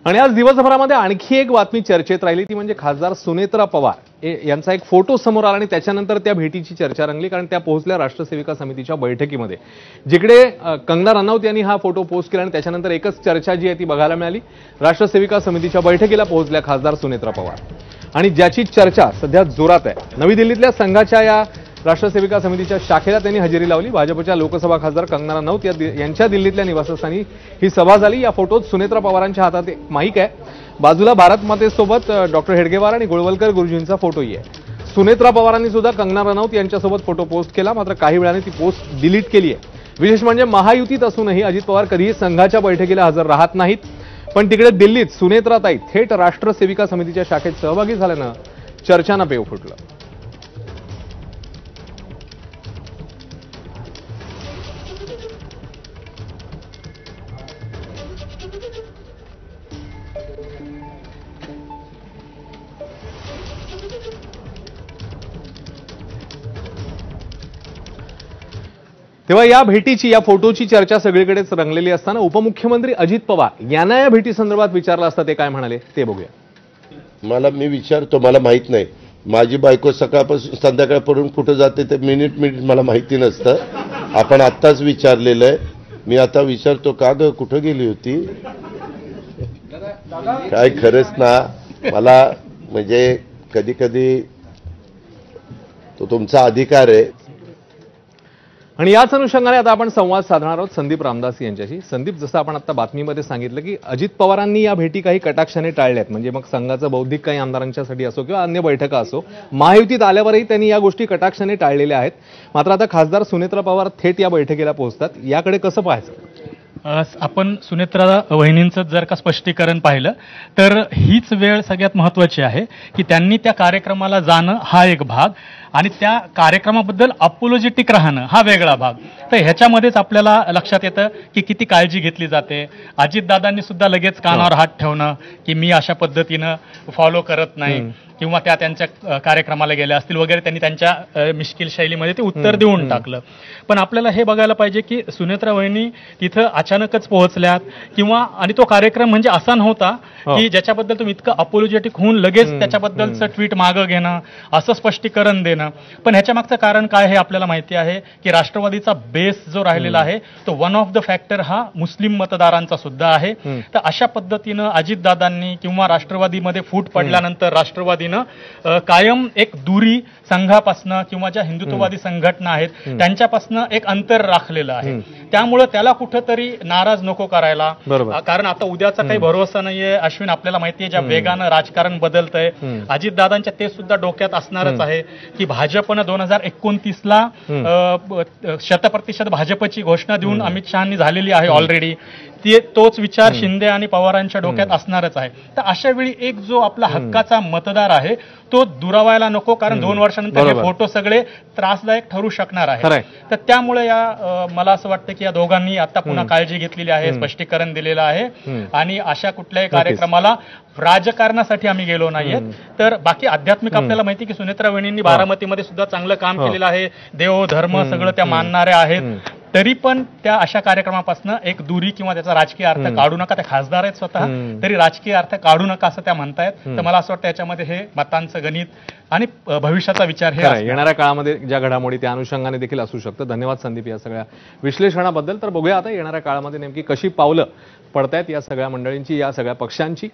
आणि आज दिवसभरामध्ये आणखी एक बातमी चर्चेत राहिली ती म्हणजे खासदार सुनेत्रा पवार यांचा एक फोटो समोर आला आणि त्याच्यानंतर त्या भेटीची चर्चा रंगली, कारण त्या पोहोचल्या राष्ट्र सेविका समितीच्या बैठकीमध्ये, जिकडे कंगना रनौत यांनी हा फोटो पोस्ट केला आणि त्याच्यानंतर एकच चर्चा जी आहे ती बघायला मिळाली। राष्ट्र सेविका समितीच्या बैठकीला पोहोचल्या खासदार सुनेत्रा पवार आणि ज्याची चर्चा सध्या जोरात आहे। नवी दिल्लीतल्या संघाच्या या राष्ट्र सेविका समितीच्या शाखेला त्यांनी हजेरी लावली। भाजपच्या लोकसभा खासदार कंगना रनौत यांच्या दिल्लीतल्या निवासस्थानी ही सभा झाली। या फोटोत सुनेत्रा पवारांच्या हातात एक माईक आहे, बाजूला भारत मातेसोबत डॉक्टर हेडगेवार आणि गोळवलकर गुरुजींचा फोटोही आहे। सुनेत्रा पवारांनी सुद्धा कंगना रनौत यांच्यासोबत फोटो पोस्ट केला, मात्र काही वेळाने ती पोस्ट डिलीट केली आहे। विशेष म्हणजे महायुतीत असूनही अजित पवार कधीही संघाच्या बैठकीला हजर राहत नाहीत, पण तिकडे दिल्लीत सुनेत्राताई थेट राष्ट्र सेविका समितीच्या शाखेत सहभागी झाल्यानं चर्चांना पेव फुटलं। तेव्हा या भेटीची, या फोटोची चर्चा सगळीकडेच रंगलेली असताना उपमुख्यमंत्री अजित पवार यांना या भेटी संदर्भात विचारलं असता ते काय म्हणाले ते बघूया। मी विचारतो, मला माहित नाही, माझी बायको सकाळपासून संध्याकाळपर्यंत कुठे जाते ते मिनिट मला माहिती नसतं। आपण आत्ताच विचारलेलं आहे, मी आता विचारतो का ग कुठे गेली होती, काय खरंच ना। मला म्हणजे कधी कधी तो तुमचा अधिकार आहे। आणि याच अनुषंगाने आता आपण संवाद साधणार आहोत संदीप रामदास यांच्याशी। संदीप, जसं आपण आता बातमीमध्ये सांगितलं की अजित पवारांनी या भेटी काही कटाक्षाने टाळल्यात, म्हणजे मग संघाचं बौद्धिक काही आमदारांच्यासाठी असो किंवा अन्य बैठका असो, महायुतीत आल्यावरही त्यांनी या गोष्टी कटाक्षाने टाळलेल्या आहेत। मात्र आता खासदार सुनेत्रा पवार थेट या बैठकीला पोहोचतात, याकडे कसं पाहायचं? आपण सुनेत्रा वहिनींचं जर का स्पष्टीकरण पाहिलं तर हीच वेळ सगळ्यात महत्त्वाची आहे की त्यांनी त्या कार्यक्रमाला जाणं हा एक भाग आणि त्या कार्यक्रमाबद्दल अपोलॉजेटिक राहणं हा वेगळा भाग। तर ह्याच्यामध्येच आपल्याला लक्षात येतं की किती काळजी घेतली जाते। अजितदादांनी सुद्धा लगेच कानावर हात ठेवणं की मी अशा पद्धतीनं फॉलो करत नाही किंवा त्या त्यांच्या कार्यक्रमाला गेल्या असतील वगैरे, त्यांनी त्यांच्या मिश्किल शैलीमध्ये ते उत्तर देऊन टाकलं। पण आपल्याला हे बघायला पाहिजे की सुनेत्रा वहिनी तिथं अचानकच पोहोचल्यात किंवा आणि तो कार्यक्रम म्हणजे असा नव्हता की ज्याच्याबद्दल तुम्ही इतकं अपोलॉजेटिक होऊन लगेच त्याच्याबद्दलचं ट्विट मागं घेणं, असं स्पष्टीकरण देणं। पण ह्याच्या मागचं कारण काय हे आपल्याला माहिती आहे की राष्ट्रवादीचा बेस जो राहिलेला आहे तो वन ऑफ द फॅक्टर हा मुस्लिम मतदारांचा सुद्धा आहे। तर अशा पद्धतीनं अजितदादांनी किंवा राष्ट्रवादीमध्ये फूट पडल्यानंतर राष्ट्रवादीनं कायम एक दुरी संघापासनं किंवा ज्या हिंदुत्ववादी संघटना आहेत त्यांच्यापासनं एक अंतर राखलेलं आहे। त्यामुळे त्याला कुठंतरी नाराज नको करायला, कारण आता उद्याचा काही भरोसा नाहीये। अश्विन, आपल्याला माहितीये ज्या वेगानं राजकारण बदलतंय, अजितदादांच्या ते सुद्धा डोक्यात असणारच आहे की भाजपनं 2029ला 100% भाजपची घोषणा देऊन अमित शहानी झालेली आहे ऑलरेडी। तोच विचार शिंदे आणि पवारांच्या डोक्यात असणारच आहे। तर अशा वेळी एक जो आपला हक्काचा मतदार आहे तो दुरावायला नको, कारण 2 वर्षानंतर हे फोटो सगळे त्रासदायक ठरू शकणार आहे। तर त्यामुळे मला असं वाटतं की या दोघांनी आता पुन्हा काळजी घेतलेली आहे, स्पष्टीकरण दिलेलं आहे आणि अशा कुठल्याही कार्यक्रमाला राजकारणासाठी आम्ही गेलो नाहीये। तर बाकी आध्यात्मिक आपल्याला माहिती की सुनेत्रा वहिनींनी बारामतीमध्ये सुद्धा चांगलं काम केलेलं आहे, देव धर्म सगळं त्या मानणाऱ्या आहेत। तरी पण त्या अशा कार्यक्रमापासून एक दुरी किंवा त्याचा राजकीय अर्थ काढू नका, त्या खासदार आहेत स्वतः, तरी राजकीय अर्थ काढू नका असं त्या म्हणतायत। तर मला असं वाटतं याच्यामध्ये हे मतांचं गणित आणि भविष्याचा विचार हे येणाऱ्या काळामध्ये ज्या घडामोडी त्या अनुषंगाने देखील असू शकतं। धन्यवाद संदीप या सगळ्या विश्लेषणाबद्दल। तर बघूया आता येणाऱ्या काळामध्ये नेमकी कशी पावलं पडतायत या सगळ्या मंडळींची, या सगळ्या पक्षांची।